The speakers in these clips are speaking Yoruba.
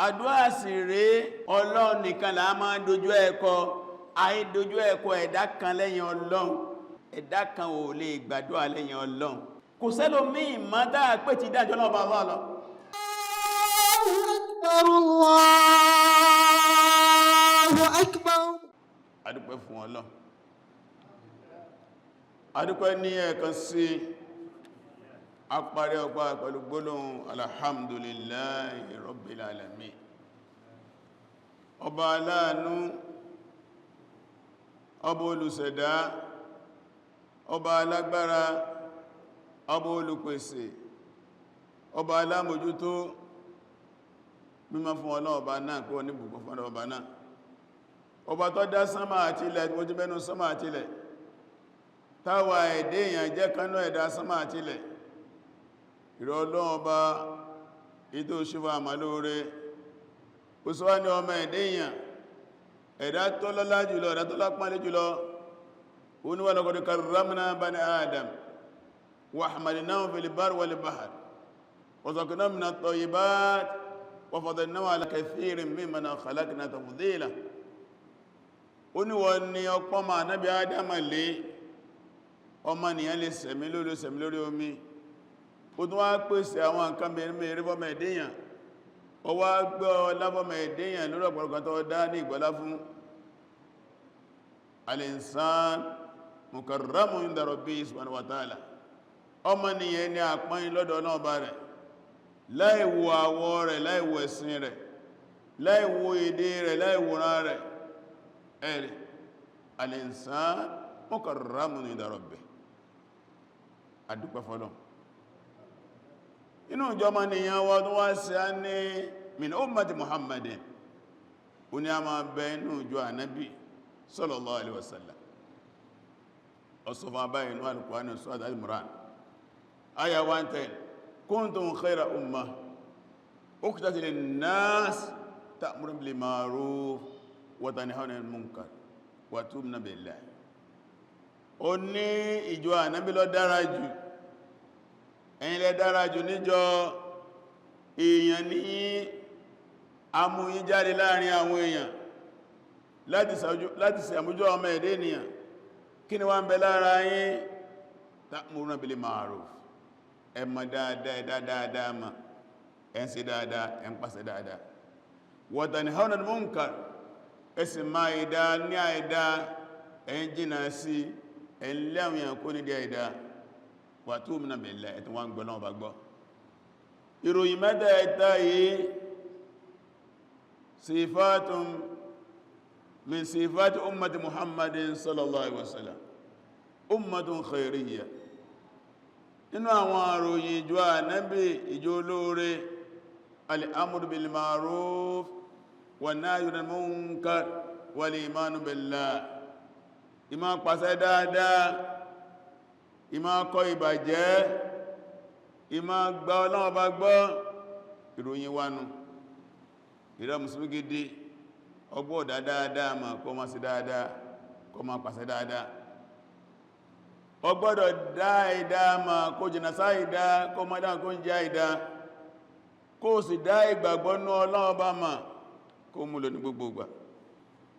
àdúà sì rèé Ọlọ́run nìkan la máa dojú ẹ̀kọ àì dojú ẹ̀kọ ẹ̀dá kan lẹ́yìn Ọlọ́run ẹ̀dá kan ò lè gbàdúà lẹ́yìn Ọlọ́run kò sẹ́lòmíì mọ́ dáa pé ti dájọ́ náà bá Allah lọ Allahu Akbar. adúpẹ́ fún Ọlọ́run adúpẹ́ ní ẹ̀kan sí apàrí ọgbà pẹ̀lú gbólóhùn alhamdulillahi rabbil alamin ọba aláàánú ọba olùṣẹ̀dá ọba alágbára ọba olùpèsè ọba alámójútó mímọ́ fún Ọlọ́run ọba náà kó ní bùkún fún ọba náà ọba tó dá sánmà àti ilẹ̀ tí wọ́n jí bẹ́nu sánmà àti ilẹ̀ táwà ẹ̀dẹ́ èèyàn jẹ́ kanú ẹ̀dá sánmà àti ilẹ̀ ìrọ̀ Ọlọ́run ọba ìtò ṣífà àmàlóore ó sọ wá ní ọmọ ẹ̀dẹ́ èèyàn ẹ̀dá tó lọ́lá jùlọ ẹ̀dá tó lápánlé jùlọ ó ní wa laqad karramna bani Adam wa hamalnahum fil barri wal bahri wa razaqnahum minat tayyibat wa faddalnahum ala kathirin mimman khalaqna tafdila ó ní wọ́n ní ọpọ́ ma nábi Ádámà lé ọmọ nìyàn lè sẹ̀mí lórí omi ó tún wá pèsè àwọn nǹkan mẹ́rin fọ́mọ̀ ẹ̀dẹ́yàn ó wá gbọ́ láfọ́mọ̀ ẹ̀dẹ́yàn lórí ọ̀pọ̀lọpọ̀ tó dá ní ìgbọ́lá fún al-insan mukarramun inda rabbi subhanahu wa ta'ala ọmọ nìyàn ní àpọ́n lọ́dọ̀ náà bá rẹ̀ láìwo àwọ̀ rẹ̀ láìwo ẹ̀sìn rẹ̀ láìwo èdè rẹ̀ láìwo rán rẹ̀ ẹ̀rẹ̀ al-insan mukarramun inda rabbih adúpẹ́ fọ́lọ́ inú ìjọmọ́ nìyàn wọ́n tó wá sí á ní min ummati Muhammadin ó ní a máa bẹ inú ìjọ ànábì sallallahu alaihi wasallam ọ̀sọ̀fà báyìí inú al-Qur'an surat al-Imran aya 110 kuntum khayra ummah ukhrijat lin-nas ta'muruna bil ma'ruf wa tanhauna 'anil munkar wa tu'minuna billah ó ní ìjọ ànábì ló dára jù ẹ̀yin lẹ dára jù níjọ èèyàn ní amúyí jáde láàrin àwọn èèyàn láti ṣàmójú ọmọ ẹ̀dẹ́ ènìyàn kí ni wá ń bẹ lára yín ta'muruna bil ma'ruf ẹ mọ̀ dáadáa ma ẹ ń ṣe dáadáa ẹ ń pàṣẹ dáadáa wa tanhauna 'anil munkar ẹsì máa ìdá ní àìdá ẹ̀yìn jìnà sí ẹ̀lẹ́wọ̀n yàn kó nídí àìdá wa tu'minu billahi ẹ̀tí wọ́n gbọ́ náà bá gbọ́ ìròyìn mẹ́tẹ̀ẹ̀ta yìí sifatun min sifati ummati Muhammadin sallallahu alaihi wasallam ummatun khairiyya inú àwọn àròyìn ìjọ ànábì ìjọ olóore al-amru bil ma'ruf والنهي عن المنكر والإيمان بالله ìmá pàṣẹ dáadáa ìmá kọ̀ ìbàjẹ́ ìmá gba Ọlọ́run bá gbọ́ ìròyìn wánu ìrẹ́ mùsùlùmí gidi ọgbọ́ dáadáa ma kó má sí dáadáa kó má pàṣẹ dáadáa ọgbọ́dọ̀ dáadáa ma kó jìnà sáìdá kó má dáa kó ń jẹ́ àìdá kó sì dá ìgbàgbọ́ nú Ọlọ́run bá ma kó mú lò ní gbogbo ìgbà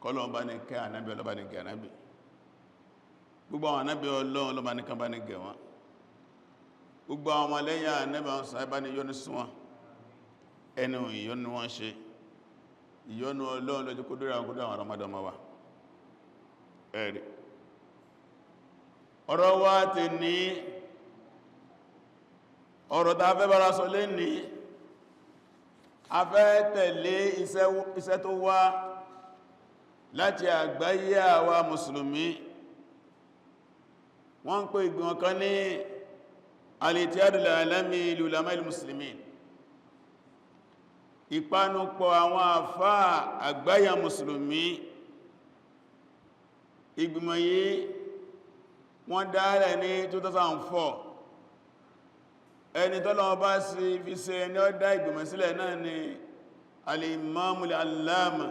kọlọ́wọ́n bá ní kẹ́ ànábí ọlọ́bá ní kẹ́ ànábí gbogbo àwọn ànábí Ọlọ́run ọlọ́bá ní kan bá ní gẹ̀ wọn gbogbo àwọn ọmọlẹ́yìn ànábí àwọn sàábá ní yọ́nú sí wọn ẹnu ìyọ́nú wọn ṣe ìyọ́nú Ọlọ́run lójú kó dúró àwọn àwọn ọmọdọ́mọ wa ẹ̀rì ọ̀rọ̀ wa ti ní ọ̀rọ̀ tá fẹ́ bára sọ lé ní a fẹ́ tẹ̀lé iṣẹ́ tó wá láti àgbáyé àwa mùsùlùmí wọ́n ń pè ìgbìmọ̀ kan ní al-ittihadul alami li ulama'il muslimin ìpanupọ̀ àwọn àfáà àgbáyé mùsùlùmí ìgbìmọ̀ yìí wọ́n dálẹ̀ ní 2004 ẹni tọ́lọ́wọ́ bá sí fi ṣe ẹni ó dá ìgbìmọ̀ sílẹ̀ náà ni al-imamul allama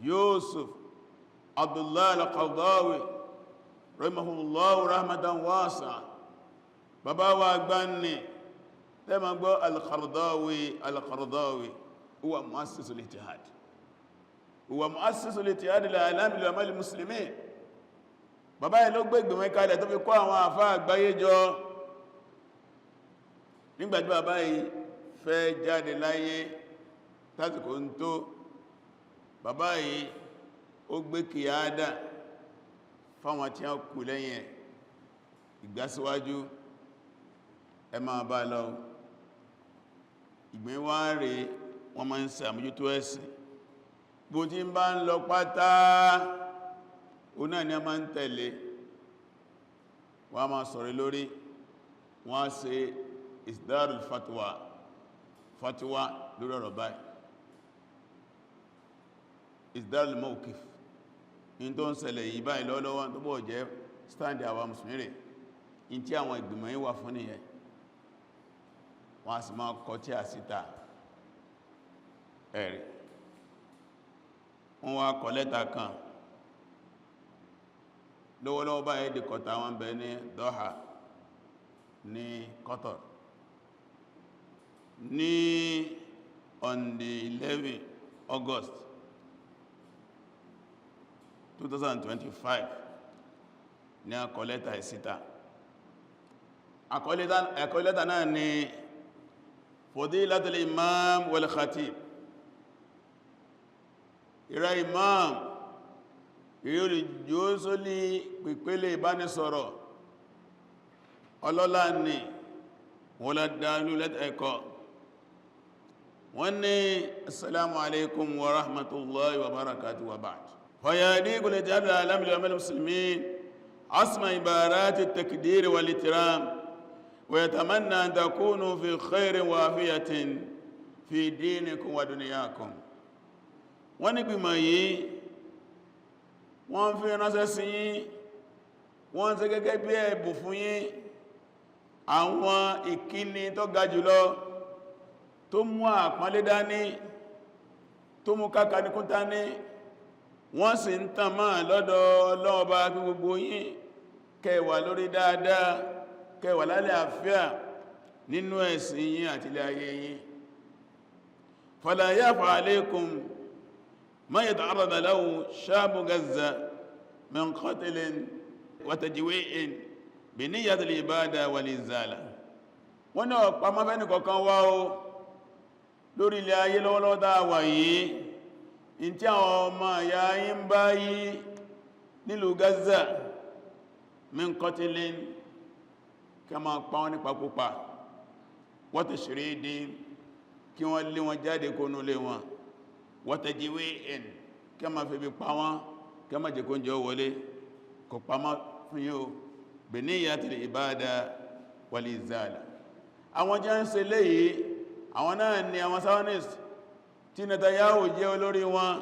Yusuf Abdullah al-Qaradawi rahimahullahu rahmatan wasi'a bàbá wa gbáni tẹ́mà gbọ́ al-Qaradawi huwa mu'assisul ittihad huwa mu'assisul ittihad al-alami li amal muslimin. Bàbá yìí ló gbé ìgbìmọ̀ kalẹ̀ tó fi kó àwọn àfáà àgbáyé jọ. Nígbàtí bàbá yìí fẹ́ jáde láyé tásìkò ń tó, bàbá yìí ó gbé kìíyádà fáwọn tí a kù lẹ́yìn ẹ̀, ìgbásíwájú ẹ máa bá lọ. Ìgbìn wá rẹ̀ wọ́n máa ń ṣàmójútó ẹ̀sìn, bó tí ń bá ń lọ pátá ó náà ni a máa ń tẹ̀lé. Wọ́n a máa sọ̀rọ̀ lórí, wọ́n á ṣe isdarul fatwa lórí ọ̀rọ̀ báyìí, isdarul mawqif, in tó ń ṣẹlẹ̀ yìí báyìí lọ́wọ́lọ́wọ́ tó bọ̀ jẹ́ stand àwa mùsùlùmí rẹ̀, in tí àwọn ìgbìmọ̀ yìí wà fún nìyẹn. Wọ́n a sì máa kọ tí a síta ẹ̀rì. Wọ́n wá kọ lẹ́tà kan lọ́wọ́lọ́wọ́ báyìí dìkọta wọn bẹ ní Doha ní Qatar ní on the 11 August 2025 ní àkọlẹ́ta ìsíta. Àkọlẹ́ta náà ni Fadilatul Imam wal Khatib. Ìrẹ́ imam ìrírí jósólì pípẹ́lẹ̀ ìbánisọ̀rọ̀ ọlọ́lá ni wọ́n ládánú lẹ́tà ẹ̀kọ́. Wọ́n ní assalamu alaikum wa rahmatullahi wa barakatuhu wa ba'd. Fayadiqul ittihad al-alami li amal muslimin asma ibarati at-takdir wal ihtiram wa yatamanna an takunu fi khairin wa afiyatin fi dinikum wa dunyakum. Wọ́n ní gbìmọ̀ yìí wọ́n fi ránṣẹ́ sí yín, wọ́n ṣe gẹ́gẹ́ bí ẹ̀bùn fún yín àwọn ìkíni tó ga jùlọ tó mú àpọ́nlé dání, tó mú kákàníkún dání. Wọ́n sì ń tàn máa lọ́dọ̀ Ọlọ́ọ̀bá kí gbogbo yín kẹwà lórí dáadáa, kẹwà lálẹ́ àfíà nínú ẹ̀sìn yín àti ilé ayé yín. Fala yafa alaykum ما يتعرض له شاب غزة من قتل وتجويع بنية الإبادة والإزالة. wọ́n ní ọ̀pá máa fẹ́ni kọ̀kan wá o lórí ilẹ̀ ayé lọ́wọ́lọ́wọ́ dáa wà yìí, in tí àwọn ọmọ ìyá yìí ń bá yìí nílùú Gaza min qatlin kí a máa pa wọ́n nípa púpà, wa tashridin kí wọ́n lé wọn jáde kónú lé wọn, watajiwi'in kí ma fi bí pa wọ́n, kí ma jẹ́ kó ń jẹ́ wọlé, kò pa mọ́ fún yíò biniyyatil ibada wal izala. Àwọn jẹ́ ń ṣe léyìí, àwọn náà ni àwọn Zionist tí Netanyahu jẹ́ olórí wọn.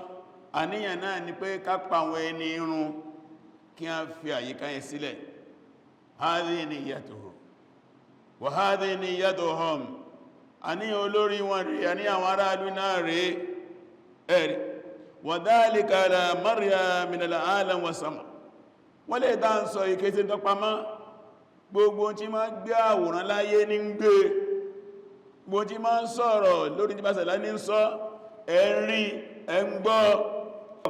Àníyàn náà ni pé ká pa àwọn ẹni irun kí a fi àyíká yẹn sílẹ̀. Hadhihi niyyatuhu wa hadhihi niyyatuhum. Àníyàn olórí wọn rí, àníyàn àwọn aráàlú náà rí ẹ̀rí. Wa dhalika ala marya min al-alam wa sama. Wọ́n lè dá ń sọ ìkéṣe tó pamọ́, gbogbo tí máa gbé àwòrán láyé ní ń gbé, gbogbo tí máa ń sọ̀rọ̀ lórí jíbásẹ̀lá ní ń sọ, ẹ̀rí ẹ̀ngbọ́.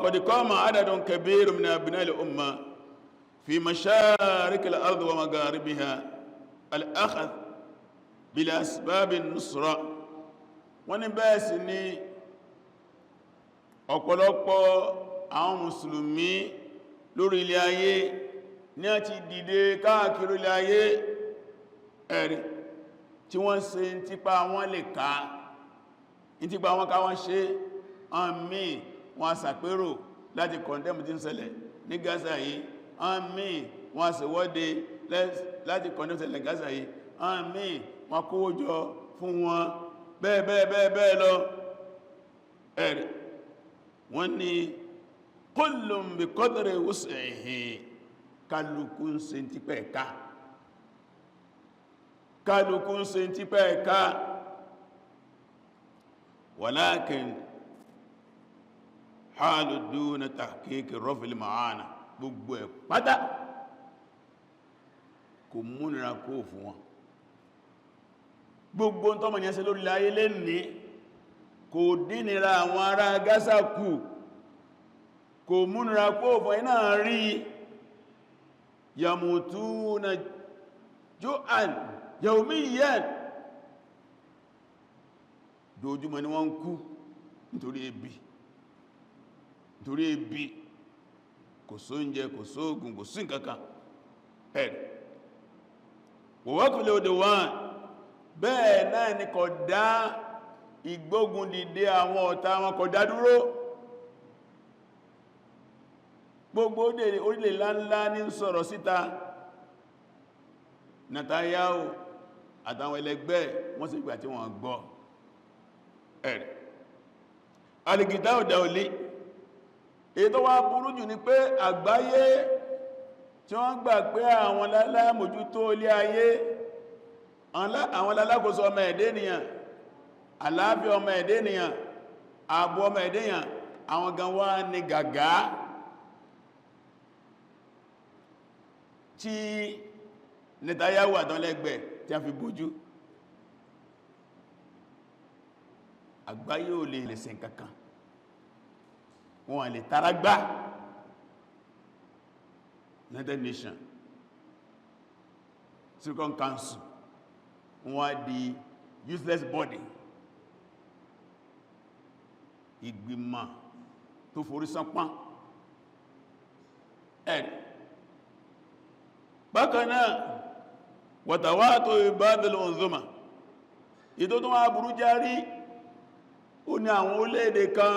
Qad qama adadun kabirun min abna'i al-umma fi mashariki al-ard wa magharibiha al-akhadh bil asbab an-nusra. Wọ́n ní bẹ́ẹ̀ sì ni ọ̀pọ̀lọpọ̀ àwọn mùsùlùmí lórí ilẹ̀ ayé ní a ti dìde káàkiri ilẹ̀ ayé ẹ̀rí tí wọ́n ṣe ń típa wọn lè ká, ń típa wọn ká wọ́n ṣe àmì wọn àsàpérò láti kọ̀ndẹ́mù tí ń ṣẹlẹ̀ ní Gaza yìí, àmì wọn àṣèwọ́de láti kọ̀ndẹ́mù ṣẹlẹ̀ Gaza yìí, àmì wọn kówó jọ fún wọn bẹ́ẹ̀ lọ ẹ̀rí. Wọ́n ní kullun bi qadri wus'ihi, kálukú ń ṣe tí pẹ́ ká, kálukú ń ṣe tí pẹ́ ká. Walakin halu duna tahqiq raf'il ma'ana, gbogbo ẹ̀ pátá kò múnira kó fún wọn. Gbogbo ń tọ́mọ̀ yẹn ṣe lórí ayé lè ní kò dínira àwọn ará Gaza kù, kò múnira kó fún iná rí yamutuna ju'an yawmiyan, dojúmọ́ ni wọ́n kú nítorí ebi, kò sóúnjẹ, kò sóògùn, kò sí nǹkankan ẹ̀rì wọ́wọ́kùnlé òdè wọ́n bẹ́ẹ̀ náà ni kò dá ìgbógun dìde àwọn ọ̀tá wọn kò dá dúró. Gbogbo orílẹ̀ ńláńlá ní sọ̀rọ̀ síta, Netanyahu àtàwọn ẹlẹgbẹ́ wọ́n sì gbà tí wọ́n gbọ́ ẹ̀rì alìgìdá òdà olè. Èyí tó wá burú jù ní pé àgbáyé tí wọ́n gbà pé àwọn lálámójútó ilé ayé, àwọn lálákòóso ọmọ ẹ̀dẹ́ ènìyàn, àlàáfíà ọmọ ẹ̀dẹ́ ènìyàn, ààbò ọmọ ẹ̀dẹ́ ènìyàn, àwọn gan wá ní gàgá tí Netanyahu àtọ́lẹ́gbẹ̀ tí a fi bójú. Àgbáyé ò lè lè ṣe nǹkankan, wọ́n lè taragbá. United Nations Security Council wọ́n di useless body, ìgbìmọ̀ tó forí sánpán ẹ̀rì. Bákanáà wàtàwàtò ìbádìlì òǹzọ́mà, ìtò tó wá burú járí ó ní àwọn orílẹ̀-èdè kan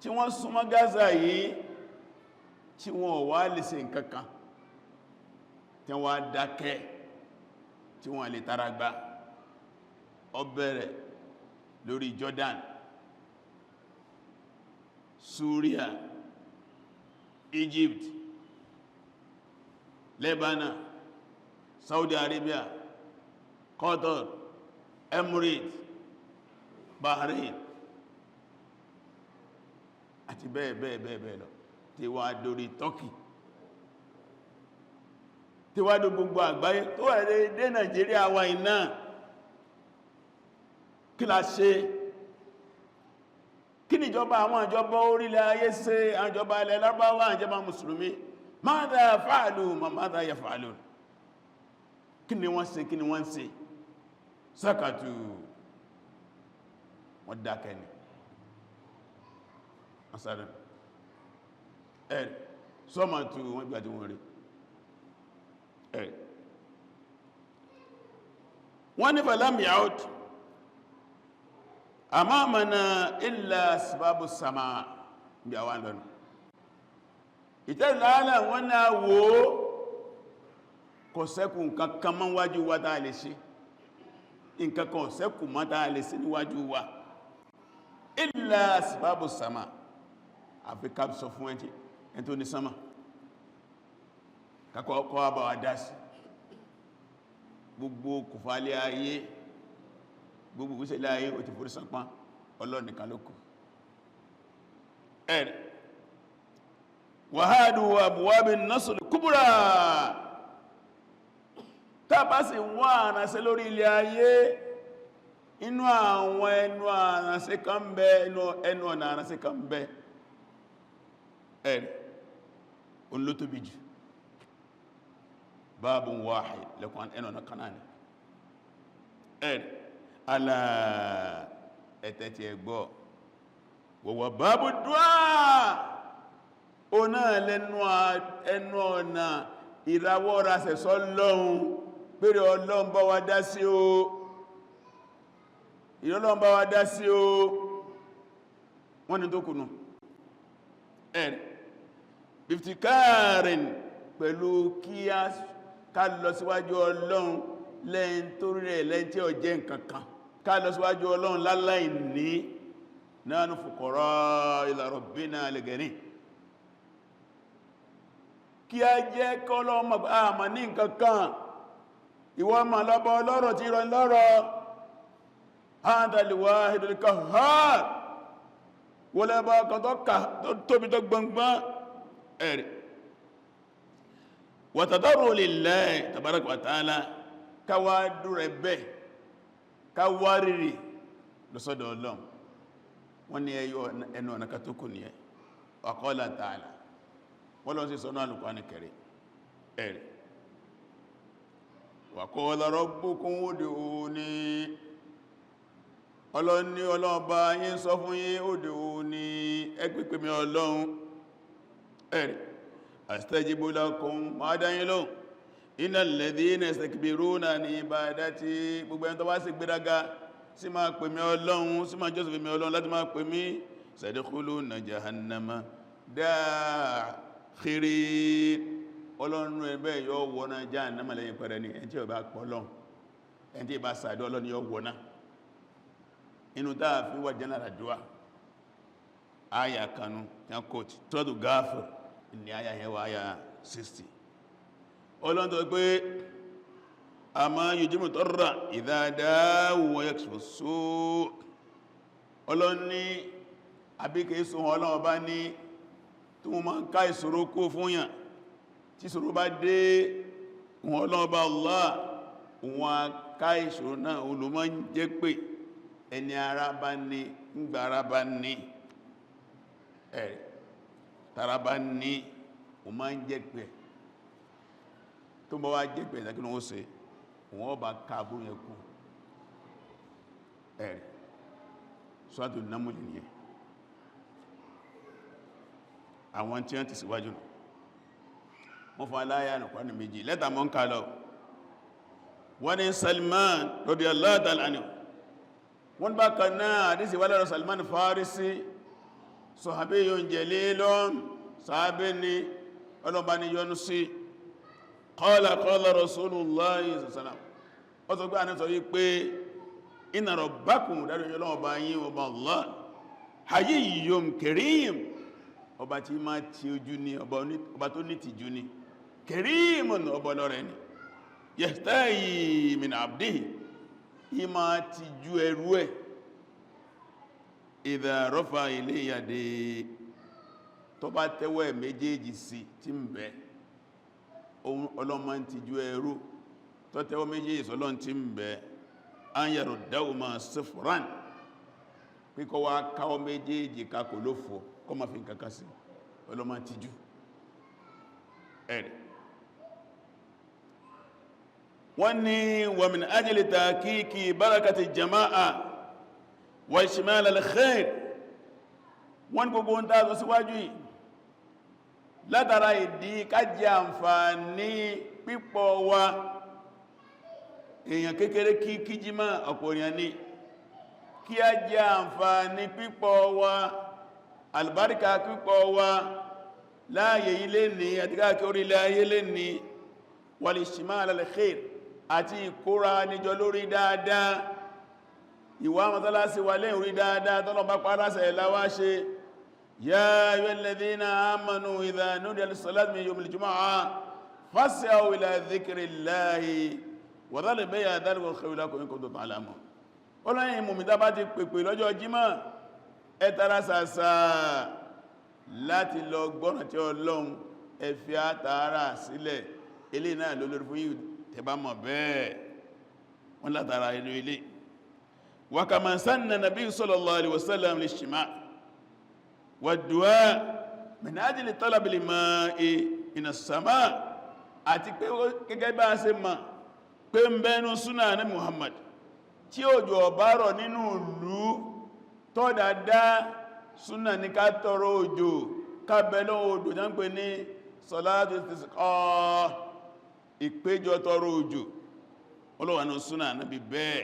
tí wọ́n súnmọ́ Gaza yìí tí wọ́n wá lè ṣe nǹkankan, tí wọ́n dákẹ́, tí wọ́n lè taragbá. Ó bẹ̀rẹ̀ lórí Jordan, Syria, Egypt, Lebanon, Saudi Arabia, Qatar, Emirates, Bahrain àti bẹ́ẹ̀ lọ, tí wá dórí Turkey, tí wá dó gbogbo àgbáyé tó wà dé Nàìjíríà wa iná. Kí la ṣe? Kí ni ìjọba àwọn ìjọba orílẹ̀ ayé ṣe, àwọn ìjọba ilẹ̀ Lárúbáwá, àwọn ìjọba Mùsùlùmí? Mādhā fa'alū wa mādhā yaf'alūn? Kí ni wọ́n ṣe, kí ni wọ́n ṣe? Sakatū, wọ́n dákẹ́ ni. Asada sọ́mọ̀tù wọ́n gbà tí wọ́n rí wọ́n ní falam ya'ud amamana illa asbabu sama bí àwọn lọ́nà ìtẹ́lẹ̀ wọ́n náà wò kò sẹ́kù nǹkan kan mọ́ wájú wa tá lè ṣe, nǹkan kan sẹ́kù mọ́ tá lè ṣe níwájú wa illa asbabu sama, Afrika sọ fún ẹn tó ní sánmà kakọ́ ọkọ̀ àbá wa dá sí gbogbo kùfàlẹ̀ ayé, gbogbo ìṣẹ̀lẹ̀ ayé ó ti forí sánpán, Ọlọ́run nìkan ló kù. ẹ̀rẹ̀ wàhádù abwabin nasl kubra, tàbá sì wọ́n àrànṣẹ́ lórí ilẹ̀ ayé, inú àwọn ẹnu àrànṣẹ́ kan bẹ, ẹnu ọ̀nà àrànṣẹ́ kan bẹ ẹ̀rì olótóbi jù, babun wahid lẹ́kùn ẹnu ọ̀nà kanáà ẹ̀rì alá ẹ̀tẹ̀tì ẹgbọ́ wọ̀wọ̀ babu du'a, o náà lẹ́nu ọ̀nà ìrawọ́ rasẹ̀sọ́ lọ́hun pèrè Ọlọ́run bá wa dá sí o, Ọlọ́run bá wa dá sí o, wọ́n ni tó kùnù ẹ̀rì biftikaarin pẹ̀lú kí a ká lọ síwájú Ọlọ́run lẹ́yìn tó rẹ̀ lẹ́yìn tí ó jẹ́ nǹkankan, ká lọ síwájú Ọlọ́run láláì ní nahnu fuqaraa ila rabbina al-ghani, kí a jẹ́ kọ́lọ́mọ̀ àmà ní nǹkankan, ìwọ ma lọ́bọ̀ ọlọ́rọ̀ tí rọ lọ́rọ̀ hadha al-wahidul qahhar, wọlé bá kan tó tóbi tó gbọngbọ́n ẹ̀rẹ̀ wa tadarru lillahi tabaraka wa ta'ala, káwà dúrẹ̀ bẹ́ káwà rírì lọ́sọ́dọ̀ Ọlọ́run wọ́n ní ẹnu ọ̀nà kan tó kù ní ẹ wa qala ta'ala wọ́n lọ sí sọ́nà Al-Qur'an Karim ẹ̀rì wa qala rabbukum ud'uni ọlọ́ni ọlọ́ọ̀bá yín sọ fún yín ud'uni ẹ pè mí Ọlọ́run ẹ̀rì astajibu lakum máa dáyín lóhùn innal ladhina yastakbiruna an ibadati gbogbo ẹni tó bá sì gbéraga sí máa pè mí Ọlọ́run sí máa jọ́sìn mi Ọlọ́run láti máa pè mí sayadkhuluna jahannama dakhirin Ọlọ́run ẹgbẹ́ yóò wọ́ná jahannama lẹ́yìn pẹ̀rẹ̀ ní ẹni tí ó bá pọ̀ Ọlọ́run ẹni tí ó bá sàádọ́ Ọlọ́run yóò wọ́ná inú táà fi wà jẹ́ lára dùwà áyà kanú yán kòtì tọ́dù Ghafir ní áyà yẹn wà áyà 60 Ọlọ́run tó pé àmá yujibu tarra idha da'u wa yakshifu su' Ọlọ́run ní àbíkẹ́ ìsùn Ọlọ́run bá ní tí wọ́n máa ń ká ìṣòro kó fún yàn tí ìṣòro bá dé wọn Ọlọ́run bá Allah wọn ká ìṣòro náà olùmọ́ ń jẹ́ pé ẹni ara bá ní ńgbà ara bá ní ẹ̀rẹ̀ tara bá ní o máa ń jẹ́ pé tó bá wá jẹ́ pé ìdákínú ó ṣe wọ́n bá káàbù yẹn kú ẹ̀rẹ̀ Suratu Naml nìyẹn àwọn tí wọ́n ti síwájú nù wọ́n fún aláyà nù kwánù méjì lẹ́tà mọ́ ń ká lọ wọ́n ní Salman radiyallahu ta'ala anhu wọ́n bá kan náà àdísì wà lọ́rọ̀ Salman Farisi sahabiyyun jalilun sàábé ni ọlọ́bá ni yọ́nú sí qala Rasulullahi sallallahu alaihi wasallam ó sọ pé àní sọ wípé inna rabbakum dájú ọlọ́ọ̀bá yín ọba Allah hayyun karim ọba tí máa ti ojú ní ọba tó ní tìjú ní karimun ọba lọ́rẹ̀ ni yahtayi min abdihi ìmá ti ju ẹrú ẹ̀ idha rafa ilayya yadayhi tó bá tẹ́wọ́ ẹ̀ méjèèjì sí tí ń bẹ ọlọ́mọ ti ju ẹrú tó tẹ́wọ́ méjèèjì sọ́lọ́n tí ń bẹ an yaruddahuma sifran píkọ́ wá káwọ́ méjèèjì kakò ló fò kọ́ ma fi kankan sí ọlọ́mọ ti ju ẹ̀rẹ̀ wọ́n ní wa min ajli tahqiqi barakati jama'a wa ishmal al-khair wọ́n gbogbo ń tààzọ síwájú yìí látara ìdí kájẹ àǹfààní pípọ̀ wa èèyàn kékeré kí jímá ọ̀pọ̀ èèyàn ní kí a jẹ àǹfààní pípọ̀ wa albarka pípọ̀ wa láàyè ilé ní àti káàkiri orílẹ̀ ayé lè ní wal ishmal al-khair àti ìkóra níjọ lórí dáadáa ìwà mọ́sálásí wà lẹ́yìn orí dáadáa tọ́lọ̀ bá pàdásẹ̀ láwá ṣe ya ayyuhal ladhina amanu idha nudiya lis-salati min yawmil jumu'ah fas'aw ila dhikrillahi wa dharul bay'a dhalikum khayrun lakum in kuntum ta'lamun ọlọ́yìn mùmítà bá ti pèpè lọ́jọ́ jímọ̀ ẹ tara sàsà láti lọ gbọ́nà tí Ọlọ́run ẹ fi àtàrà sílẹ̀ ilé náà lólórí fún yìí tẹbá mọ̀ bẹ́ẹ̀ wọ́n látara inú ilé wa kama sanna nabi sallallahu alaihi wasallam lishtima' wa du'a min ajli talabil ma'i ina as-sama' àti pé gẹ́gẹ́ bá ṣe mọ̀ pé ń bẹnu súnà ní Muhammad tí òjò ọ̀bá rọ̀ nínú ìlú tó dáadáa súnà ní ká tọrọ òjò ká bẹ̀lọ́ òjò jẹ́ ń pè ní salatu istisqa ìpéjọ tọrọ òjò olówànà súnà náàbí bẹ́ẹ̀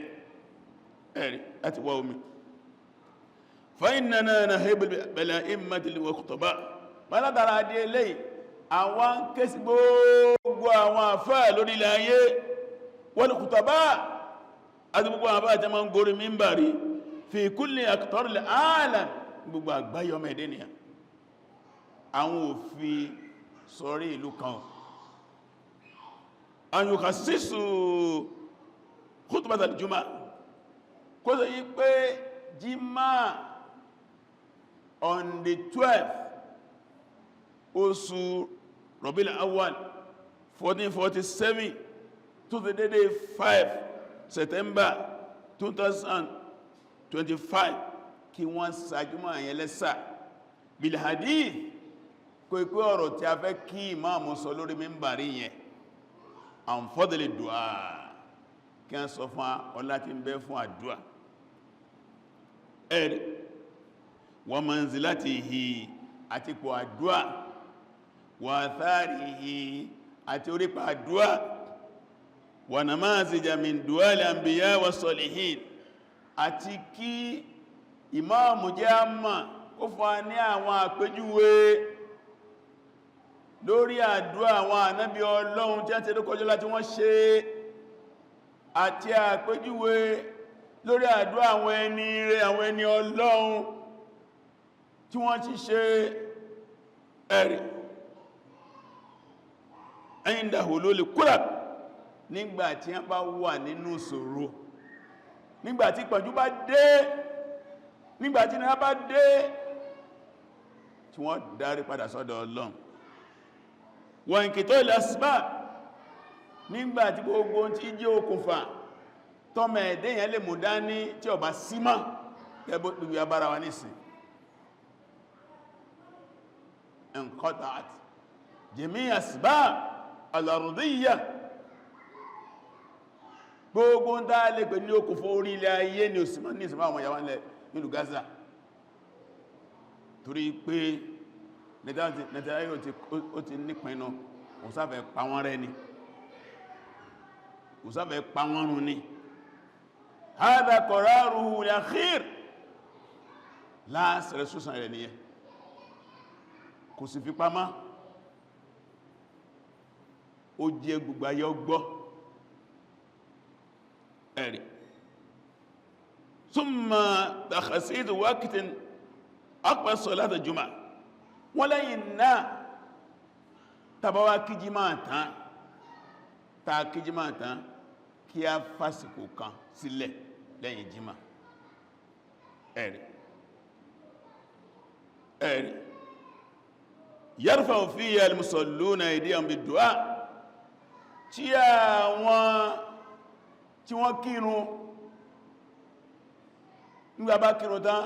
ẹ̀rí láti wá omi fa innana nahibu bil a'immatil wa khutaba látara adé eléyìí àwọn kéèsì gbogbo àwọn àfáà lórí ilẹ̀ ayé wal khutaba àti gbogbo àwọn àfáà jẹ́ máa ń gorí mímbàrí fi kulli aqtaril alam gbogbo àgbáyé ọmọ ẹ̀dẹ́ nìyà àwọn òfin sọrí ìlú kan an yukhasisu khutbat al-jumu'ah kó sọ yí pé jímá on the 12th oṣù Rabiul Awwal 1447 to the day 5 September 2025 kí wọ́n ṣàjúmọ̀ àyẹn lẹ́sà bil hadith kò ipé ọ̀rọ̀ tí a fẹ́ kí ìmáàmù sọ lórí mímbàrí yẹn an fadli du'a kí a sọ fún ọlá tí ń bẹ fún àdúà ẹ̀rì wa manzilatihi àti pò àdúà wa atharihi àti orípa àdúà wa namazija min du'al anbiya wa salihin àti kí ìmáàmù jẹ́ àmà ó fún wa ní àwọn àpéjúwe lórí àdúà àwọn ànábì Ọlọ́run tí a ti rékọjọ́ láti wọ́n ṣe àti àpéjúwe lórí àdúà àwọn ẹni rere àwọn ẹni Ọlọ́run tí wọ́n ti ṣe ẹ̀rì inda hulul kurab nígbàtí wọ́n bá wà nínú ìṣòro nígbàtí ìpọ́njú bá dé nígbàtí ní a bá dé tí wọ́n dárí padà sọ́dọ̀ Ọlọ́run wọ́n kìtọ́ ìlàsíbà nígbàtí gbogbo tí jẹ́ okùnfà tọ́mọ̀ ẹ̀dẹ́ yẹn lè mú dání tí ó bá símá kẹbọ́ gbogbo abára wa nísìn انقطعت جميع أسباب الأرضية gbogbo ń dáa lè pè ní okùnfà orí ilẹ̀ ayé ni òsìmọ́ ní ìsìnmọ́ àwọn ìyàwó ilẹ̀ nílùú Gaza torí pé Netanyahu ó ti nípinnu òsáfẹ́ pa wọ́n rẹ́ ni òsáfẹ́ pa wọ́n run ni hadha qararuhu al-akhir last resolution rẹ̀ nìyẹn kò sì fi pamọ́ ó jẹ́ gbogbo ayé ọgbọ́ ẹ̀rì summa takhasidu waqtin aqwa salata juma wọ́n lẹ́yìn náà tàbáwá kíjímá tán kí a fásìkò kan sílẹ̀ lẹ́yìn jímá ẹ̀rì yarfa'u fiha al-musalluna aydiyahum bid-du'a tí wọ́n kírun nígbà bá kírun tán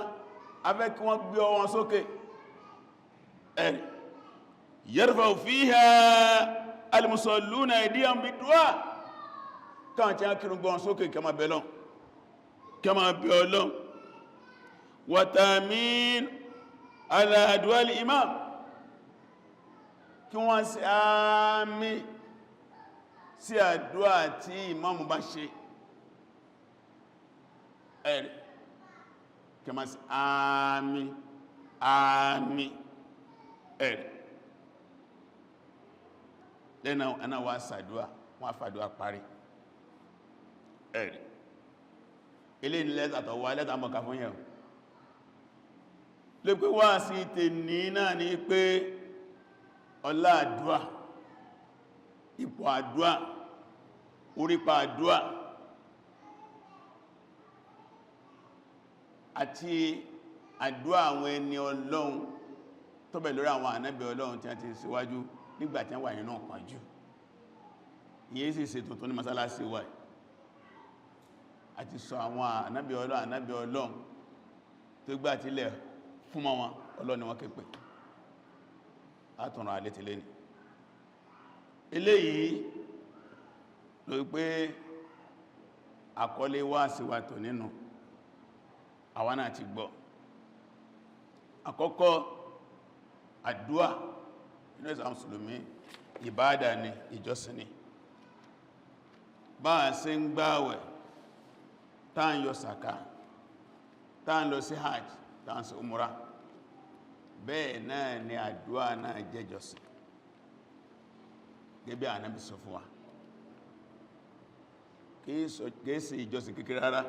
a fẹ́ kí wọ́n gbé ọwọ́ sókè ẹ̀rì yarfa'u fiha al-musalluna aydiyahum bid-du'a káwọn tí a kírun gbọ́n sókè kẹma bẹ̀lọ́n kẹma bẹ̀lọ́n wa ta'min ala du'a al-imam kí wọ́n ṣe àmì sí àdúà tí ìmáàmù bá ṣe ẹ̀rì kí wọ́n ṣe àmì ẹ̀rì lẹ́nà ẹ̀nà wà sàdúà wọ́n àfàdúà parí ẹ̀rì ilé ìlẹ́ta tọ̀wọ́ ẹlẹ́ta mọ̀ká fún yẹ̀ lè pé wá sí tè ní náà ní pé ọlá àdúà ipò àdúà orípa àdúà àti àdúà àwọn ẹni Ọlọ́run tó bẹ̀ lórí àwọn ànábì Ọlọ́run tí a ti síwájú nígbàtí wọ́n wà nínú ìpọ́njú ìyẹ́ sì ṣe tuntun ní masálásí wa àti sọ àwọn ànábì Ọlọ́run tó gbà tílẹ̀ fún wọn Ọlọ́run ni wọ́n képe àtùnrà alẹ́ ti lé ní eléyìí ló pé àkọlé wá síwá tò nínú àwọn náà ti gbọ́ àkọ́kọ́ àdúà inú ẹ̀sà mùsùlùmí ìbádà ni ìjọsìn ni bá a ṣe ń gbáwẹ̀ táà ń yọ sàká táà ń lọ sí hajj táà ń ṣe umura bẹ́ẹ̀ náà ni àdúà náà jẹ́ ìjọsìn gẹ́gẹ́ Ànábì sọ fún wa kìí ṣe ìjọsìn kékeré rárá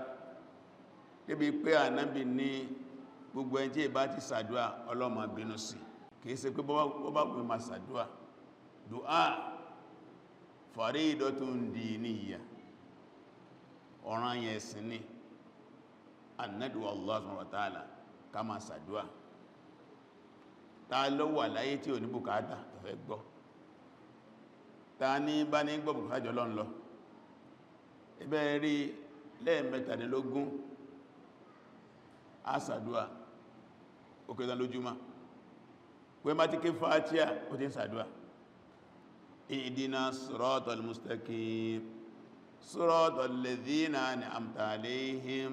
débi pé Ànábì ní gbogbo ẹni tí ìbá ti ṣàdúà Ọlọ́run máa bínú sí kìí ṣe pé bọ́bá gbé ma ṣàdúà dùá faridatun diniyya ọ̀ranyàn ẹ̀sìn ni an-nad'u Allah subhanahu wa ta'ala ká máa ṣàdúà ta ló wà láyé tí ò ní bùkátà tó fẹ́ gbọ́ ta ní bá ní gbọ́ bùkátà jọ lọ́n lọ ibẹ̀ rí lẹ́ẹ̀mẹ́tàdínlógún àsàdúà ó kéré tán lójúmọ́ pé má ti ké Fatiha ó ti ń sàdúà ihdina siratal mustaqim siratal ladhina an'amta alayhim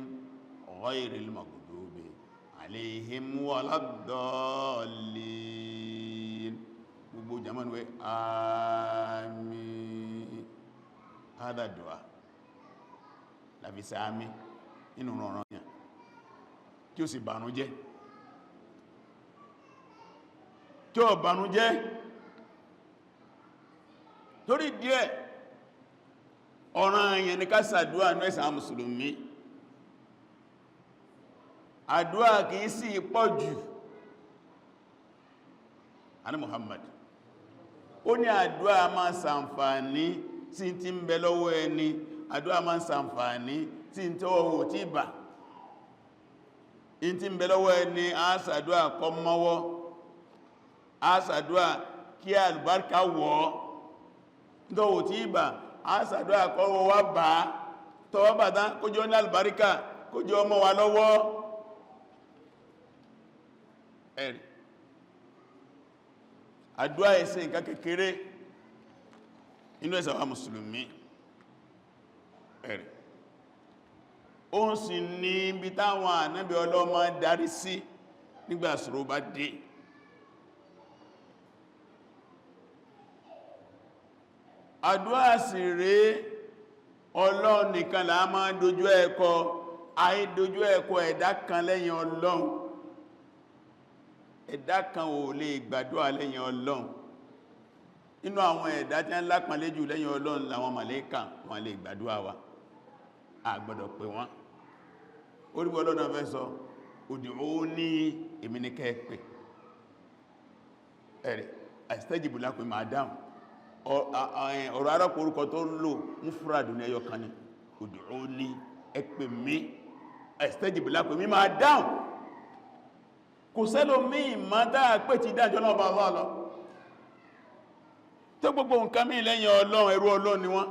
ghayril maghdubi alayhim waladdallin gbogbo jamanu wé àmín hádà dùá láfi sáàmì inú rọrùn yàn tí ó sì bànújẹ́ tí ó bànújẹ́ torí díẹ̀ ọ̀ràn èèyàn ní ká ṣàdúà ní ẹ̀sìn àwọn mùsùlùmí àdúà kìí sí pọ̀ jù àní Muhammad ó ní àdúà máa ṣàǹfààní tí tí ń bẹ lọ́wọ́ ẹni àdúà máa ṣàǹfààní tí ń tọ́wọ́ tí bà in tí ń bẹ lọ́wọ́ ẹni a ṣàdúà kó mọ́wọ́ a ṣàdúà kí àlùbáríkà wọ̀ tọ́wọ́ tí bà a ṣàdúà kó wá bà tọ́wọ́ bà tán kó jọ ní àlùbáríkà kó jọ mọ́ wa lọ́wọ́ ẹ̀rì àdúà ẹ̀sẹ̀ nǹkan kékeré inú ẹ̀sẹ̀ wa mùsùlùmí ẹ̀rì ó ń sì ní ibi táwọn ànábì ọlọ́mọ darí sí nígbà ìṣòro bá dé àdúà sì rèé Ọlọ́run nìkan là máa dojú ẹ̀kọ àìdojú ẹ̀kọ ẹ̀dá kan lẹ́yìn Ọlọ́run ẹ̀dá kan ò lè gbàdúà lẹ́yìn Ọlọ́run inú àwọn ẹ̀dá tí ń lápàálé jù lẹ́yìn Ọlọ́run làwọn màlẹ́kà wọn lè gbàdúà wa a gbọ́dọ̀ pè wọ́n orígbọ́ Ọlọ́run fẹ́ sọ ud'uni èmi ní kẹ́ẹ̀pẹ̀ ẹ̀rẹ̀ astajibu lakum máa dáhùn ọ̀rọ̀ arọ́pọ̀ orúkọ tó lò mufradu ní ẹyọ kan ní ud'uni ẹ pè mí astajibu lakum mi máa dáhùn kò sẹ́lò mí ìmọ̀ dáa pé ti dájọ́ náà bá Allah lọ tó gbogbo nǹkan mí lẹ́yìn Ọlọ́run ẹrú Ọlọ́run ni wọ́n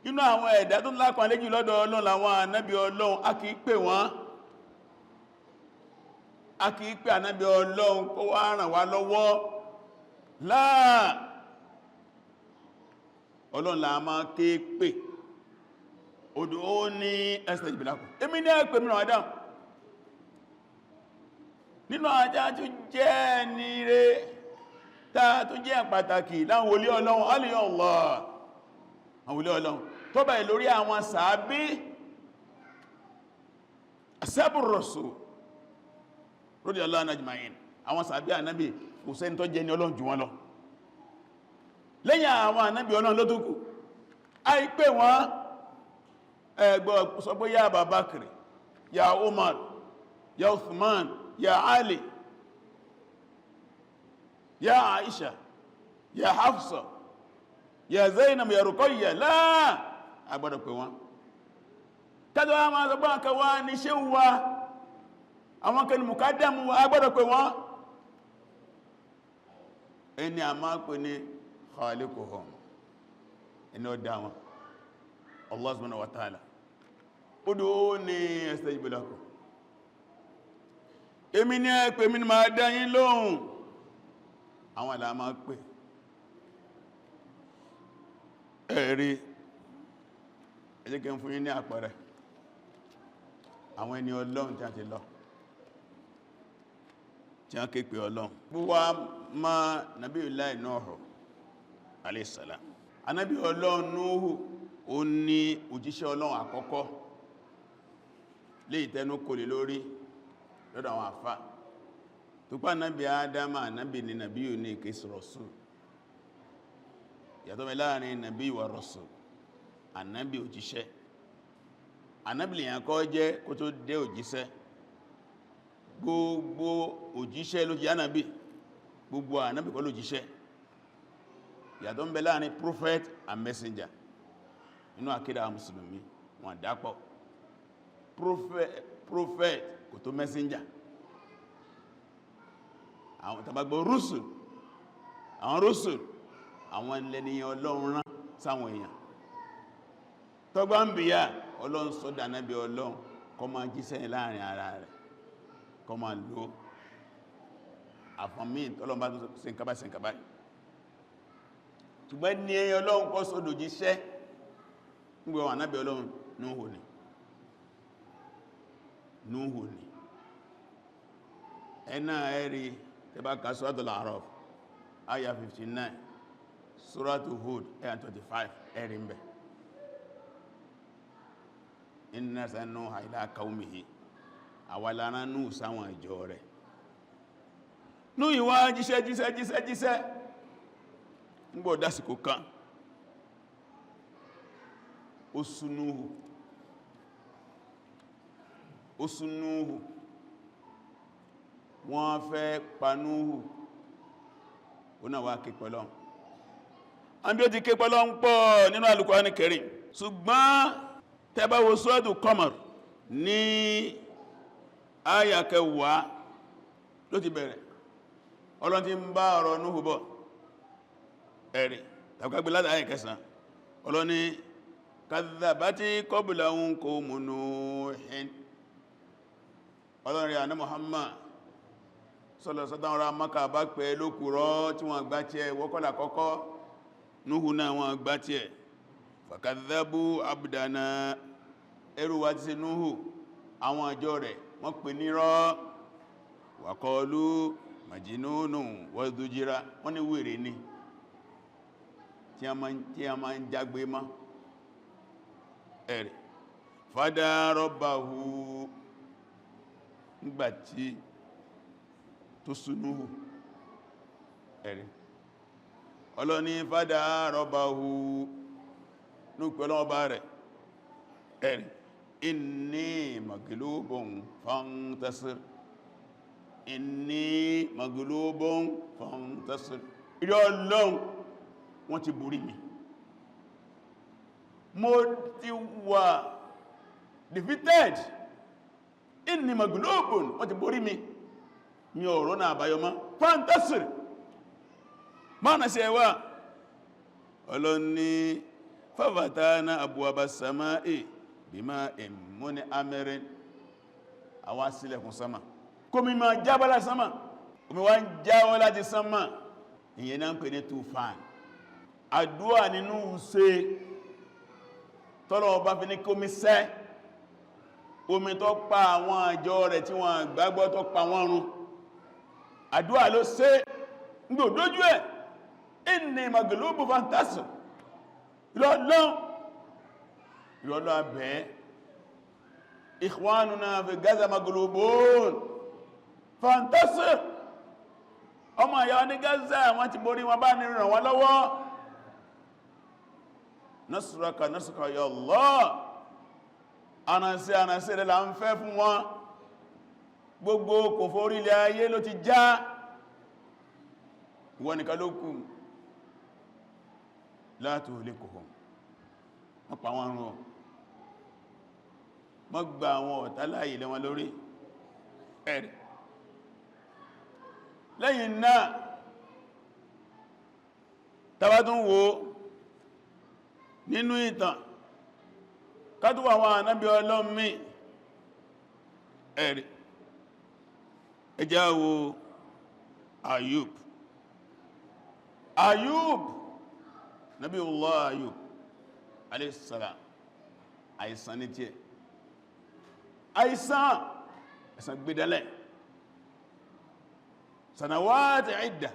inú àwọn ẹ̀dá tó lápàá lẹ́jù lọ́dọ̀ Ọlọ́run làwọn ànábì Ọlọ́run a kìí pè wọ́n a kìí pè ànábì Ọlọ́run kó wá ràn wá lọ́wọ́ láà Ọlọ́run la máa ké pè ud'uni astajib lakum èmi ní ẹ̀pẹ̀ mìíràn Adam nínú ajá tó jẹ́ ní rẹ̀ táà tó jẹ́ pàtàkì láwọn wòlíì Ọlọ́run alìyàn Allah àwọn wòlíì Ọlọ́run tó bá lórí àwọn sàábí ashabur rasul radiyallahu anhum ajma'in àwọn sàábí ànábì kò sẹ́ni tó jẹ́ ní Ọlọ́run jù wọ́n lọ lẹ́yìn àwọn ànábì Ọlọ́run ló tó kù àìpé wọn ẹgbọ́ sọ pé ya Abubakar ya Umar ya Uthman ya Ali ya Aisha ya Hafsa ya Zainab ya Ruqayya láà agbọ́dọ̀ pé wọn tàbí wọ́n máa sọ bọ́n kẹwàá ní ṣe wà àwọn kẹni mùkádàmù agbọ́dọ̀ pé wọn ẹni a máa pè ní khaliquhum ẹni ó dá wọn Allah subhanahu wa ta'ala ud'uni astajib lakum èmi ní ẹ̀pẹ̀ mi ni máa dá yín lóhùn àwọn àlà máa pè ẹ̀rí ẹ jẹ́ kí n fún yín ní àpẹẹrẹ àwọn ẹni Ọlọ́run tí a ti lọ tí a ké pè Ọlọ́run gbúwá ma Nabiyullahi Nuhu alayhi salam Ànábì Ọlọ́run Nuhu ó ní òjíṣẹ́ Ọlọ́run àkọ́kọ́ lè tẹnu kò lè lórí lọ́dọ̀ àwọn àfá tó pá Ànábì Ádámà Ànábì ni Nabiyyu ní kìí Rasul yàtọ̀ mẹ́ láàrin Nabiyyu wa Rasul Ànábì òjíṣẹ́ Ànábì lèyàn kọ́ jẹ́ kó tó dé òjíṣẹ́ gbogbo òjíṣẹ́ ló jẹ́ Ànábì gbogbo Ànábì kọ́ lójíṣẹ́ yàtọ̀ ń bẹ láàrin prophet and messenger inú àkídà mùsùlùmí wọn dápọ̀ prophet kò tó messenger àwọn tàbàgbọ́ rusul àwọn rusul àwọn ẹlẹ́niyàn Ọlọ́run rán sáwọn èèyàn tọ́gbà ń bìyà Ọlọ́run sọ́dà Ànábì Ọlọ́run kó máa jíṣẹ́ láàrin ara rẹ̀ kó máa lò àfọ̀mí tọ́lọ́mbá tó ṣe nǹkan báyìí ṣùgbọ́n ní ẹyẹ ọlọ́run kọ́ sódò jíṣẹ́ nígbà wọn ànábì ọlọ́run Núhù ni ẹ̀nà ẹ̀rí tẹbá ka Suratul A'raf ayah 59 Suratul Hud ayah 25 ẹ̀rí mbẹ̀ inna arsalna Nuha ila qaumihi àwàlára Núhù sáwọn ìjọ rẹ̀ Núhù wá jíṣẹ́ ń gbọ́ dásìkò kan ó sú Núhù wọ́n fẹ́ pa Núhù ó náà wá ké pẹ̀lọ́ àbí ó ti ké pẹ̀lọ́ ń pọ̀ nínú Al-Qur'an Karim ṣùgbọ́n tẹ́bá wo Suratul Qamar ní àyá 10 ló ti bẹ̀rẹ̀ Ọlọ́run ti ń bá ọ̀rọ̀ Núhù bọ̀ ẹ̀rì tàbí láti àyá 9 Ọlọ́run ní kadhabati qablahum qawmu Nuhin Ọlọ́run rí àná Muhammad sọ́lọ̀sọ́tàn ọ̀rọ̀ Mákà bá pẹ̀ lókùrọ́ tí wọ́n gbá tí ẹ wọ́kọ́lá kọ́kọ́ Núhù náà wọ́n gbá tí ẹ fakadhabu abdana ẹrù wá ti ṣe Núhù àwọn àjọ rẹ̀ wọ́n pè nírọ́ wa qalu majnunun wazdujira wọ́n ní wèrè ní tí a máa ń jágbé mọ́ ẹ̀rẹ̀ fada rabbahu nígbàtí tó súnúhù ẹ̀rẹ̀ ọlọ́ni fada rabbahu ní pẹ̀lọ́ọ̀bá rẹ̀ ẹ̀rẹ̀ inni maglubun fantasir ìrẹ́ Ọlọ́run wọ́n ti borí mi mo ti wà defeated inni maglubun wọ́n ti borí mi ní ọ̀rọ̀ náà àbáyọmọ́ fantasir máa na ṣe wá Ọlọ́ni fafatana abwaba samai bima'in mun'amirin àwa ṣílẹ̀kùn sama kó mi máa jábálá sama omi wá ń jáwọ́ láti sama ìyẹn náà ń pè ní tufan àdúwà nínú ṣe tọ́lọ̀ ọba fi ní kó mi sẹ́ omi tó pa àwọn àjọ rẹ̀ tí wọ́n gbàgbọ́ tó pa wọ́n run àdúwà ló ṣe ń gbò dójú ẹ̀ inni maglubu fantasir ìrọ̀lọ́ abẹ́ ikhwanuna fi Gaza maglubun fantasir ọmọ ìyá ní Gaza wọ́n ti borí wọn bá ní ràn wọ́n lọ́wọ́ nasraka ya Allah anàṣẹ́ rẹ̀ là ń fẹ́ fún wọn gbogbo kò forí ilẹ̀ ayé ló ti já ìwọ nìkan ló kù la tuhlikuhum wọ́n pa wọn rún mọ́ gba àwọn ọ̀tá láàyè lé wọn lórí ẹ̀rẹ̀ lẹ́yìn náà tàbátún wo nínú ìtàn kátùwà àwọn ànábí ọlọ́mí ẹ̀rẹ̀ ẹjá wo Ayub Nabiyullah Ayub alayhissalam àìsàn ní tí ẹ̀ àìsàn gbẹ̀dẹ̀lẹ̀ sanawati idda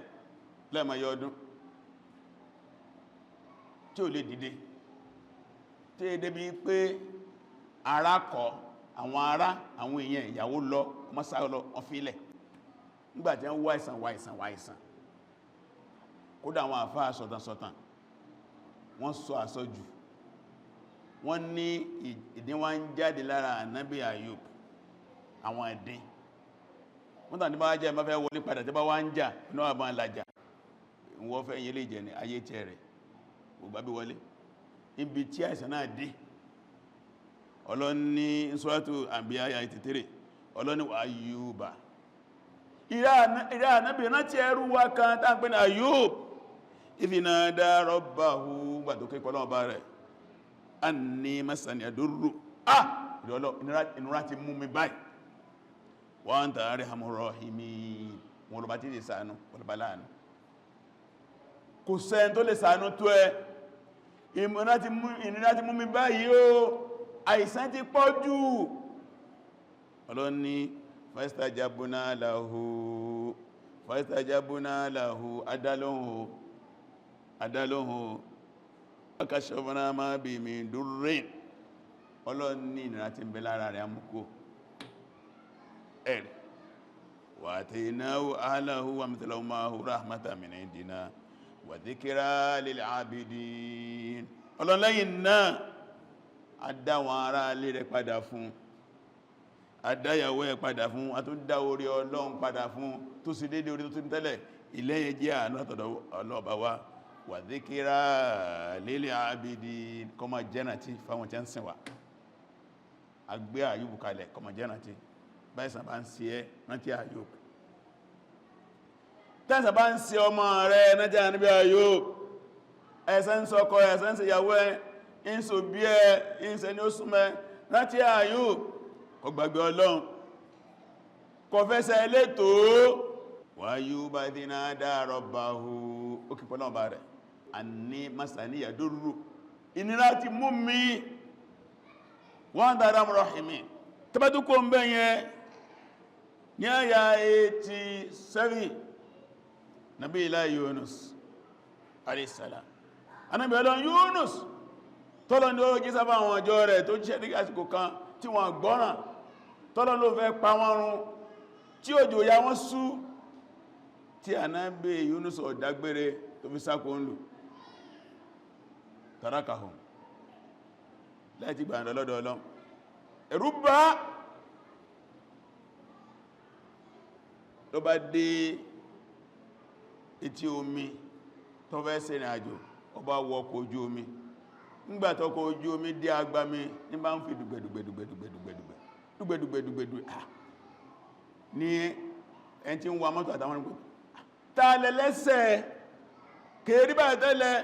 lẹ́mà yọdún tí ó lè dìde tí è débi pé ara kọ àwọn èèyàn ìyàwó lọ mọ́sá lọ wọ́n fílẹ̀ nígbàtí wọ́n wáìsàn kódà àwọn àfáà sọ̀tàn wọ́n sọ àsọjù wọ́n ní ìdín wá ń jáde lára ànábì Ayub àwọn ìdín wọ́n tàn ní bá jẹ́ ma fẹ́ wọlé padà tí bá wá ń jà náà àbá ń lajà wọ́n fẹ́ yẹlé ìjẹ ní ayé tẹ́ rẹ̀ ògbàbí wọlé ibi tí àìsàn náà dé ọlọ́ni Suratu Anbiya 83 ọlọ́ni wa Ayuba ìrẹ́ ànábì náà tí ẹrú wá kan tá ń pè ní Ayub ìfìnàdá rabbahu gbàtókè pọ̀lọ́ ọba rẹ̀ anni masani adurru ìnira ti mú mi báyìí wa anta arhamur rahimin wọn lọ bá tí lè ṣàánú ọlọ́bá láàánú kò sẹ́n tó lè ṣàánú tó ẹ ìnira ti mú mi báyìí o àìsàn ti pọ̀ jù ọlọ́ni fastajabna lahu adalóhun akashafna ma bi min durrin ọlọ́ni ìnira ti ń bẹ lára rẹ̀ amúkó ẹ̀rẹ̀ wa ataynahu ahlahu wa mithlahum ma'ahu rahmatan min indina wa dhikra lil abidin ọlọ́lẹ́yìn náà àdáwọn ará ilé rẹ̀ padà fún àdáyàwó ẹ̀ padà fún àtúndá orí Ọlọ́run padà fún tó sì dédé orí tó tún tẹ́lẹ̀ ilẹ̀ jẹ́ àánú àtọ̀dọ̀ ọlọ́ọ̀bá wa wa dhikra lil abidin kọmọ jẹ́nàtí fáwọn tí ń sìn wà agbé Àyùbù kalẹ̀ kọmọ jẹ́nàtí báyìsàn bá ń ṣe ẹ́ rántí Àyùbù tẹ́sàn bá ń ṣe ọmọ rẹ̀ rántí àníbí Àyùbù ẹ̀sẹ̀ ń sọkọ ẹ̀sẹ̀ ń ṣe ìyàwó ẹ̀ ń so bí ẹ̀ ń ṣe ní ó súnmẹ́ rántí Àyùbù kò gbàgbé Ọlọ́run kò fẹ́sẹ̀ elétò wa Ayyuba idh nada rabbahu ó kí pọ́lọ́ bá rẹ̀ anni masaniya durru ìnira ti mú mi wa anta arhamur rahimin tàbátúkò ń bẹ́yẹn ní àyà 87 Nabi ilá Yunus alayhisalam anábì Ọlọ́run Yunus tọ́lọ ní ó jí sábà àwọn ọjọ́ rẹ̀ tó jíṣẹ́ ní àsìkò kan tí wọ́n gbọ́ràn tọ́lọ ló fẹ́ pa wọ́n run tí òjò ya wọ́n sú tí anábì Yunus ọ̀dágbére tó fi sákò ń lò tarakahum láti gbà lọ́dọ̀ Ọlọ́run ẹ̀rù bà ló bá dé etí omi tó fẹ́ ṣe ìrìn àjò ó bá wọ ọkọ̀ ojú omi nígbàtí ọkọ̀ ojú omi dé agbami ní bá ń fi dùgbẹ̀dùgbẹ̀dùgbẹ̀dùgbẹ̀dùgbẹ̀dù ní ẹni tí ń wa mọ́tò àtàwọn ọmọ tààlẹ̀ lẹ́sẹ̀ kèrí bá tẹ́lẹ̀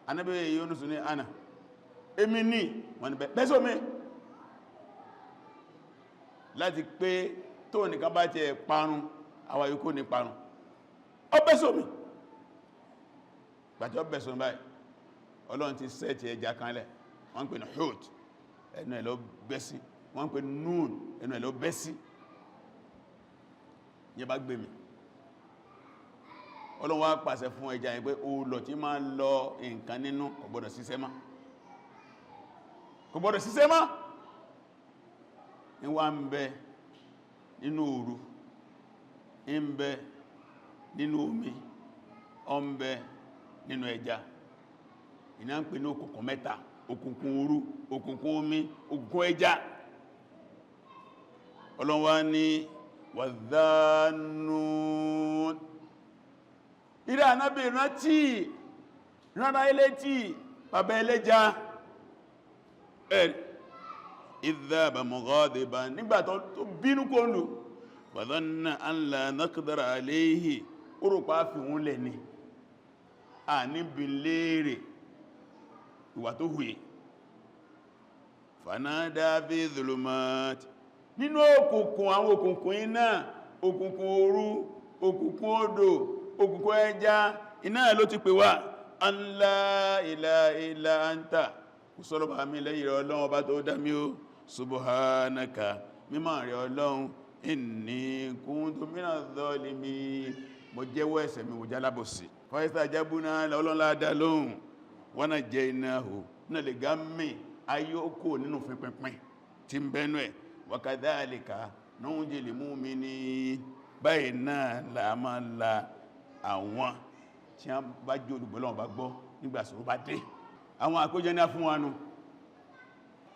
Ànábì Yunus ní ànà èmi ní wọ́n ni bẹ́sọ́ mi láti pé tó nìkan bá ti parun àwa yòókù ní parun ọ bẹ́sọ́ mi gbàtí ọ bẹ́sọ́ báyìí Ọlọ́run ti sẹ́ẹ̀tì ẹja kanlẹ̀ wọ́n ń pè ní Hut ẹnu ẹ̀ lọ bẹ́sí wọ́n ń pè ní Nun ẹnu ẹ̀ lọ bẹ́sí yẹ bá gbé mi Ọlọ́run wá pàṣẹ fún ẹja yẹn pé o lọ tí máa lọ nǹkan nínú kò gbọdọ̀ ṣiṣẹ́ mọ́ ní wá ń bẹ nínú òru ń bẹ nínú omi ọ ń bẹ nínú ẹja iná ń pè ní òkùnkùn mẹ́ta òkùnkùn òru òkùnkùn omi òkùnkùn ẹja Ọlọ́run wá ní wàdhánún ìrẹ́ ànábì rántí rárá ilé tí bàbá ẹlẹ́ja idhaba mughadiban nígbàtọ̀ tó bínú kó lù wa dhanna an la naqdira alayhi orùpá fi wọ́n lẹ̀ ní a níbi léèrè ìwà tó hùye fanada fi dhulumat nínú òkùnkùn àwọn òkùnkùn iná òkùnkùn òru òkùnkùn odò òkùnkùn ẹja iná ló ti pè wá an la ilaha illa anta kùsọ́lọ́bà mi lẹ́yìn rẹ̀ Ọlọ́run ọba tó dá mi ó subhanaka mímọ̀ rẹ̀ Ọlọ́run inni kuntu minadh dhalimin mo jẹ́wọ́ ẹ̀ṣẹ̀ mi mo jálábòsí fastajabna Ọlọ́run ládá lóhùn wa najaynahu náà lè gá mì ayókò nínú fínpínpín tí ń bẹ́nu ẹ̀ wa kadhalika nunjil mu'minin báyìí náà là máa la àwọn tí a bá jẹ́ olùgbọ́lọ́wọ́ bá gbọ́ nígbàsọ̀rọ̀ bá dé àwọn àpéjọ ní a fún wánú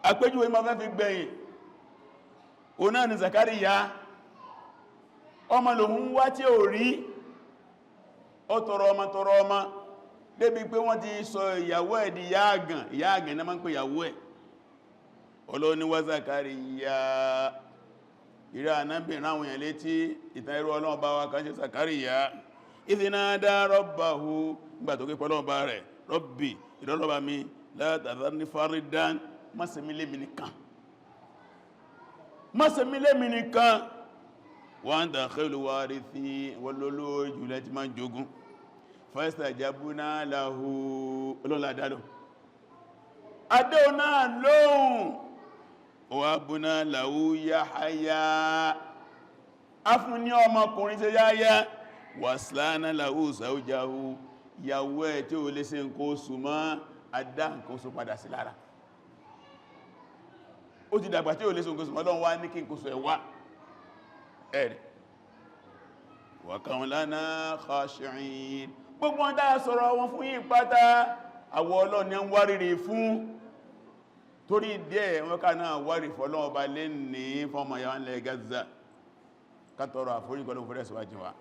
àpéjúwé ma fẹ́ fi gbẹ̀yìn o náà ni Zakariya ọmọ lòun wá tí ò rí ó tọrọ ọmọ débi pé wọ́n ti sọ ìyàwó ẹ̀ di ìyáàgàn náà máa ń pè ìyàwó ẹ̀ Ọlọ́hun ní wá Zakariya ìrẹ́ ànábìnrin àwọn èèyàn létí ìtàn irú Ọlọ́run bá wa kan ṣe Zakariya idh nada rabbahu nígbà tó ké pọ́lọ́run bá rẹ̀ Rabbi ìrọ́lọ́bà mi la tadharni fardan má ṣe mí lé mi nìkan má ṣe mí lémi nìkan wa anta khairul warithin wọlọ́lọ́ jùlọ tí máa jogun fastajabna lahu olóòlàdádọ̀ adé náà lóhùn wa buna lahu Yahya afún ní ọmọkùnrin tí Yahya waslana lahu zawjahu ìyàwó ẹ̀ tí ó lè ṣe nǹkan oṣù mọ́ adá nǹkan oṣù padà sí lára ó ti dàgbà tí ó lè ṣe nǹkan oṣù mọ́ Ọlọ́run wá ní kí nǹkan oṣù ẹ̀ wá ẹ̀rẹ̀ wa kanu lana khashi'in gbogbo wọn dáa sọ̀rọ̀ wọn fún yín pátá àwọ Ọlọ́run ni ń wárìrì fún torí díẹ̀ wọn ká náà wárì fọ́lọ́wọ́ bá lè ní fọ́mọ̀ yàwọn lẹ Gaza kátọrọ àforíkọlọ́ fún ẹ̀sùwájú wa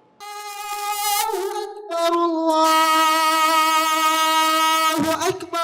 Allahu Akbar.